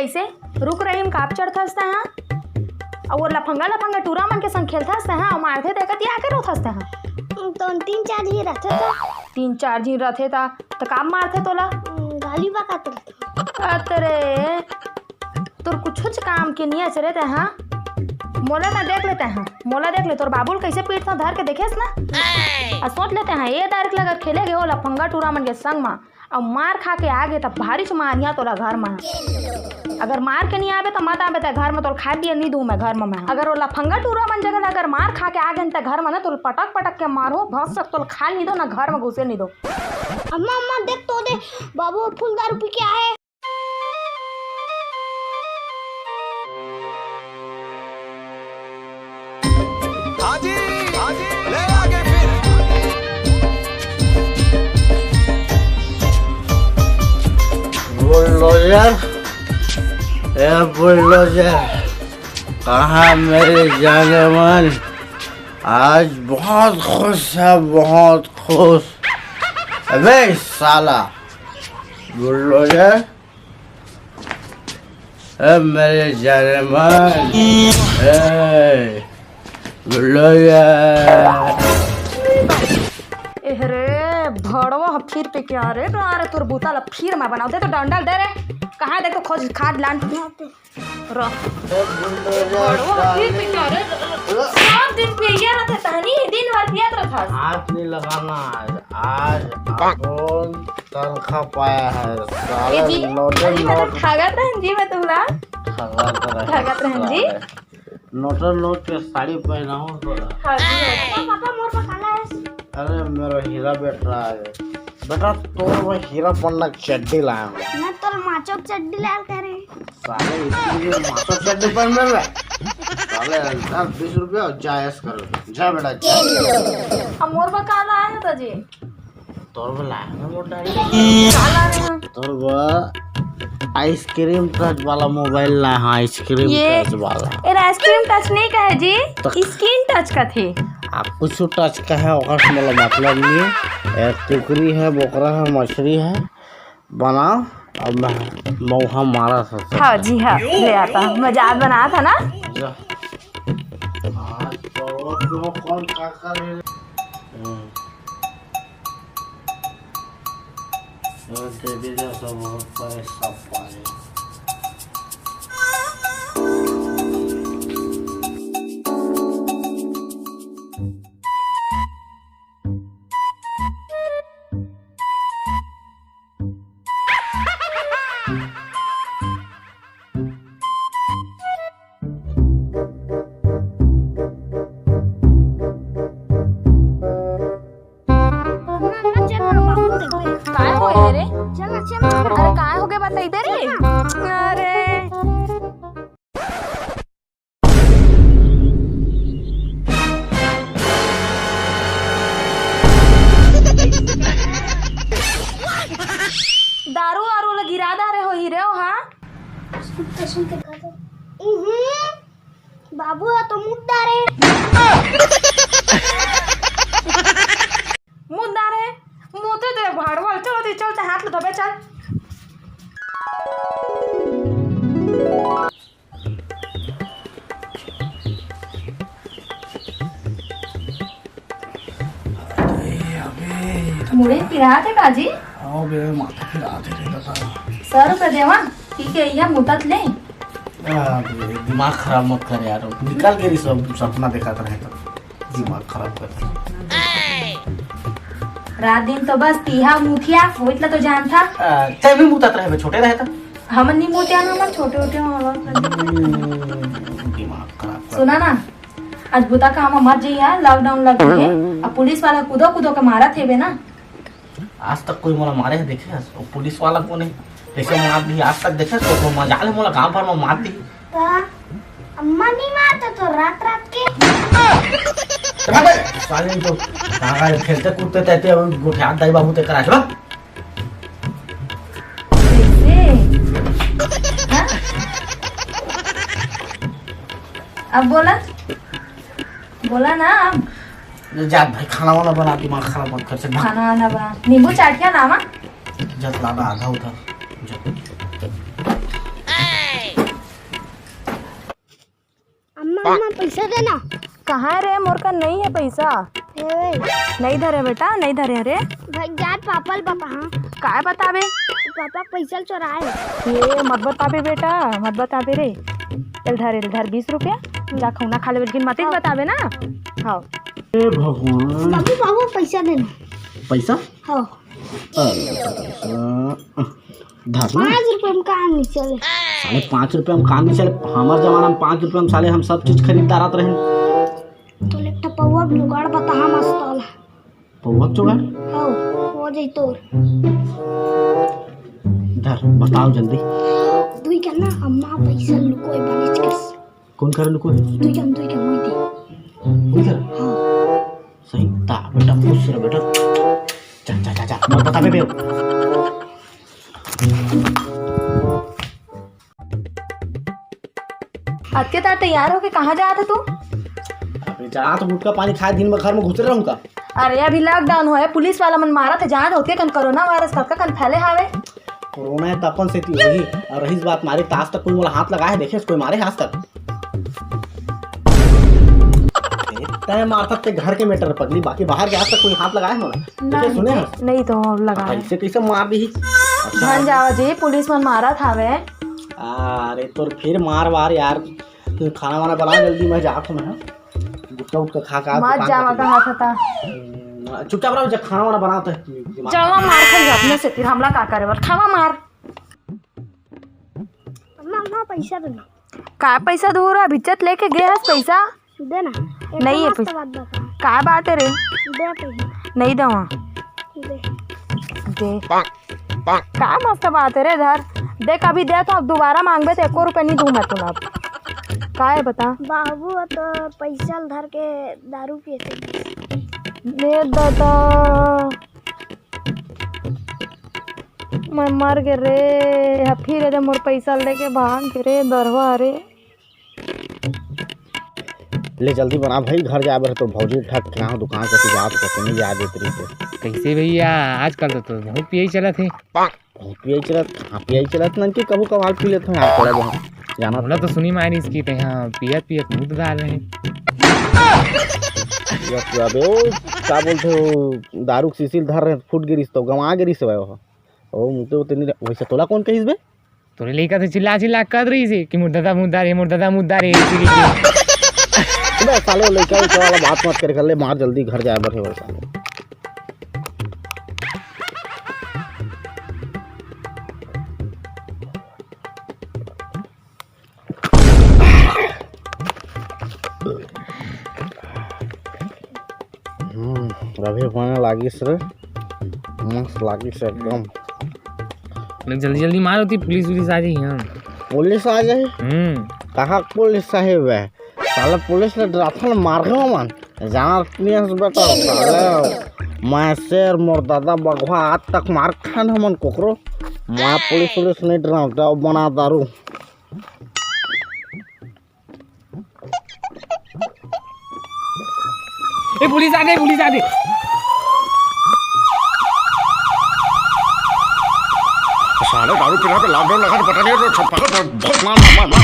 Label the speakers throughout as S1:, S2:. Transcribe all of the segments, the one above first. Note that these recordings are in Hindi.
S1: कैसे रुक रही काप चढ़ता है और वो लफंगा लफंगा टूरा मन के संग खेलता है और मारते देखत या के रोथस्ते हैं
S2: तो 3-4 ही रहते था
S1: 3-4 दिन रहते था तो काम मारते तोला
S2: गाली बकाते रहते
S1: अतरे तोर कुछ काम के नहीं चले थे हाँ मोला ना देख लेते हैं मोला देख ले तोर बाबुल कैसे पीटता धर के देखेस ना और सोच लेते हैं ये डायरेक्ट अगर खेले गए हो लफंगा टूरा मन के संग में और मार खा के आगे तब भारी से मारिया तोला घर में अगर मार के नहीं आवे तो मत आवे तो घर में तो खा दिया नहीं दूँ मैं घर में मैं अगर वो लफंगा टूरा मन जगह अगर मार खा के आ गए तो घर में ना तो पटक पटक के मारो भस सक तो खा नहीं दो ना घर में घुसे नहीं दो।
S2: अम्मा अम्मा देख तो दे बाबू फुल दारू पी के आए।
S3: ले आगे फिर
S4: बुलडोजर ए बुलडोजर कहाँ मेरे जाने मन आज बहुत खुश है बहुत खुश। अबे साला बुलडोजर ए मेरे जाने मन ए बुलडोजर
S1: एहरे भड़वा फिर पे क्या रे अरे तोर बूता ला फिर मैं बनाओ दे तो डंडल दे रे कहाँ देख तो खोज खाद लान रो भड़वा फिर पे क्या रे सब दिन पिया रहता तहनी दिन भर पियत रहता
S4: हाथ नहीं लगाना आज कौन तनखा पाया है साला
S1: जी
S4: नोटन नोट
S1: ठगत रहन जी मैं तुला ठगत रहन जी
S4: नोटन नोट के साड़ी पहना हूँ
S1: हाँ जी
S2: पापा मोर पकाला है
S4: अरे मेरा हीरा बेटा है बेटा तो मैं हीरा पन्ना चड्डी लाया हूँ
S2: मैं तो माचो चड्डी लाल करे
S4: साले इतनी माथो चड्डी पहन मिल रहा साले 20 रुपया जायज करो जा बेटा जा
S1: अब मोर बकाला आया था जी
S4: तोर में लाया ना मोटा
S1: काला रे
S4: तोर वो आइसक्रीम टच वाला मोबाइल लाया हाँ आइसक्रीम
S1: ये
S4: टच वाला
S1: ये आइसक्रीम टच नहीं का है जी स्किन टच का थे
S4: आप कुछ टच का है और मतलब नहीं है एक टिकरी है बोकरा है मछली है बनाओ अब मैं मौहा मारा था
S1: हाँ जी हाँ ले आता मजाक बना था ना
S4: जा आज तो कौन क्या करे दे दे सब बहुत पैसा पाए
S1: काय हो गए रे
S2: चल चल
S1: अरे काय हो गए बताई दे रे अरे दारू आरू लगी गिरा रहे हो हीरे हो हाँ
S2: सुन के कहा बाबू तो मुद्दा रे
S1: मुद्दा रे मोते दे भाड़वा चलो दे चल हाथ लो धोबे चल मुड़े पिरा थे काजी
S4: आओ बे माथा फिर आते रहेगा
S1: 100 रुपये देवा ठीक है यह मुद्दत ले
S4: दिमाग खराब मत कर यार निकाल के सब सपना दिखाता रहे तो दिमाग खराब कर
S1: रात दिन तो बस तीहा मुठिया होइतला तो जान था
S4: चाहे भी मुतात रहे छोटे रहे तो
S1: हमन नहीं मोटिया ना हम छोटे छोटे
S4: दिमाग खराब कर
S1: सुना ना आज बुता का हम मत जइया लॉकडाउन लग गए अब पुलिस वाला कूदो कूदो के मारा थे बे ना
S4: आज तक कोई मोला मारे है देखे वो पुलिस वाला को नहीं ऐसे मार दी आज तक देखे तो मजा ले मोला गांव भर में मार दी
S2: अम्मा नहीं मारते तो रात रात के
S4: साले तो कहां खेलते कूदते रहते अब गोठिया दाई बाबू ते करा चलो
S1: हाँ? अब बोला बोला ना अब
S4: जा भाई खाना वाला बना दिमाग खराब मत कर से
S1: खाना वाना बना नींबू चाटिया लावा
S4: जब लाना आधा उधर
S2: अम्मा पैसा देना।
S1: कहाँ रे मोर का नहीं है पैसा। नहीं धरे बेटा नहीं धरे। अरे
S2: भाई जात पापा बता। हाँ
S1: काय बतावे
S2: पापा पैसा चुराए।
S1: ये मत बतावे बेटा मत बतावे रे। इधर 20 रुपया जा खाना खा ले लेकिन मत ही बतावे ना। हाँ
S4: ए भगवान
S2: बाबू बाबू पैसा देना।
S4: पैसा
S2: हाँ
S4: धर
S2: 5 रुपये में काम नहीं चले।
S4: साले 5 रुपये में काम नहीं चले। हमारे जमाना में 5 रुपये में साले हम सब चीज खरीदारत रहे।
S2: तो लेफ्ट पौवा जुगाड़ बता। हम अस्ताल
S4: पौवा जुगाड़
S2: हाँ हो जाई तोर।
S4: धर बताओ जल्दी।
S2: दुई का ना अम्मा पैसा लुकोय बनिच कस।
S4: कौन करे लुको
S2: दुई का मुई दी।
S4: उधर
S2: हाँ
S4: सही ता बेटा खुश रह बेटा। जा मत बता बे।
S1: आज के तार तैयार होके कहाँ जा था तू।
S4: अबे जा तो गुटका पानी खाए दिन में घर में घुसे रहूंगा।
S1: अरे अभी लॉकडाउन हो है पुलिस वाला मन मारा थे जान होके कन कोरोना वायरस कब कन फैले हावे।
S4: कोरोना है तपन से थी वही और रही बात मारे तो आज तक कोई मोला हाथ लगाए देखे कोई मारे आज तक। तय मारता ते घर के मेटर पगली बाकी बाहर के आज तक कोई हाथ लगाए मोला देखे सुने हैं?
S1: नहीं तो लगा
S4: ऐसे कैसे मार दी।
S1: धन जावा जी पुलिस मन मारा था वे।
S4: अरे तो फिर मार वार यार तू खाना वाना बना जल्दी मैं जा तो मैं गुटका उटका खा का
S1: मत जावा कहा था
S4: चुपचाप रहो जब खाना वाना बनाता है
S1: जावा मार खाई अपने से फिर हमला का करे बर खावा मार।
S2: अम्मा पैसा देना।
S1: का पैसा दूर है भिच्चत लेके गए हस पैसा
S2: देना।
S1: नहीं है पैसा।
S2: बात बता।
S1: का बात है रे
S2: दे पैसा
S1: नहीं दवा
S2: दे।
S1: दे का मस्त बात है रे धर देख अभी दे तो अब दोबारा मांगबे तो 1 रुपया नहीं दूँ मैं तुम अब का है बता।
S2: बाबू तो पैसा धर के दारू पिए
S1: दे दादा मैं मर गए रे। फिर दे मोर पैसा लेके भाग के रे दरवा रे।
S4: ले जल्दी बना भाई घर जा रहे तो भौजी ठक क्या दुकान से बात करते नहीं जा देते रही।
S3: कैसे भैया आजकल तो बहुत पियई चलत है।
S4: बहुत पियाई चलत नन के कबू कभार पी लेते हैं आप थोड़ा बहुत जाना
S3: हमला तो सुनी मारी इसकी तो यहाँ पियत मुँह डाल रहे हैं।
S4: अबे ओ क्या बोलते हो दारू की शीशी धर रहे फुट गिरी तो गवा गिरी से भाई ओ मुते उतनी वैसे तोला कौन कहिस बे
S3: तोरे लइका तो चिल्ला कर रही से कि मोर दादा मुद्दार है
S4: बे साले लइका वाला बात मत कर ले मार जल्दी घर जाए बैठे भाई साले। रवि बने लागिस रे मस्त लागिस एकदम।
S3: जल्दी मार होती पुलिस आ जाई। हम
S4: पुलिस आ जाए कहाँ पुलिस साहेब है साले पुलिस ने डराथन मार गए मन जाना नहीं बेटा साले मैं शेर मोर दादा बगवा आज तक मार खान हमन कोकरो मैं पुलिस नहीं डराता बना दारू।
S3: पुलिस आ गई
S5: साले दारू पीना पे लॉकडाउन लगा तो पता नहीं तो छप्पा का बहुत मार साले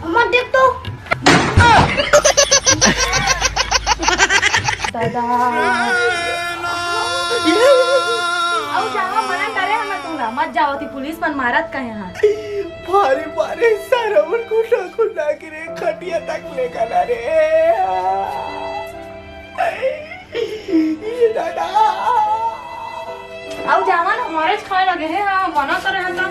S2: अम्मा देख तो
S1: दादा आओ जावा मना करे हम तुमरा मत जाओ ती पुलिस मन मारत कहे हां
S6: भारी सारा मन खुला गिरे खटिया तक लेकर रे ये दादा
S1: आओ जावा ना हमारे खाए लगे है हां मना करे हम तो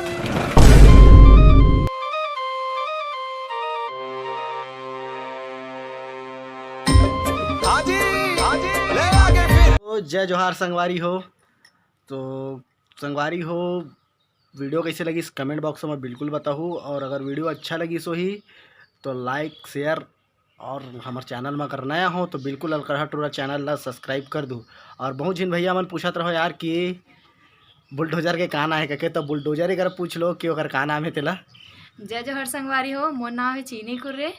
S4: जय जोहार संगवारी हो। तो संगवारी हो वीडियो कैसे लगी इस कमेंट बॉक्स में बिल्कुल बताओ और अगर वीडियो अच्छा लगी सो ही तो लाइक शेयर और हमारे चैनल में अगर नया हो तो बिल्कुल अलकरहा टूरा चैनल ला सब्सक्राइब कर दो। और बहुत जिन भैया मन पूछत रहो यार कि बुलडोजर के का नाम है कहे तो बुलडोजर अगर पूछ लो कि ओकर का नाम है तेला।
S1: जय जोहर संगवारी हो मोर नाम है चीनी कुर्रे।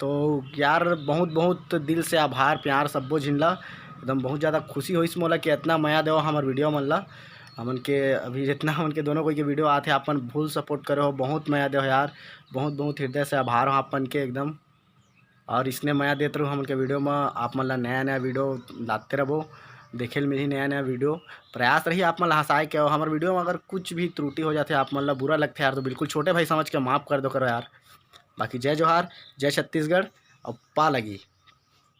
S4: तो यार बहुत दिल से आभार प्यार सबो झिनला एकदम बहुत ज़्यादा खुशी होइस मोला कि इतना माया देव हमार वीडियो मन ला हमन के अभी जितना हमन के दोनों कोई के वीडियो आते अपन फुल सपोर्ट करे हो, बहुत मया दे हो यार, बहुत बहुत हृदय से आभार हो अपन के एकदम। और इसने मया देते रहो हमन के वीडियो में, आप मन ला नया नया वीडियो लाते रहो, देखे ल मिली नया नया वीडियो। प्रयास रही आप मन ला हंसाए के, हमारे वीडियो में अगर कुछ भी त्रुटि हो जाते आप मन ला बुरा लगता है यार, तो बिल्कुल छोटे भाई समझ के माफ़ कर दो करो यार। बाकी जय जोहार, जय छत्तीसगढ़ और पा लगी।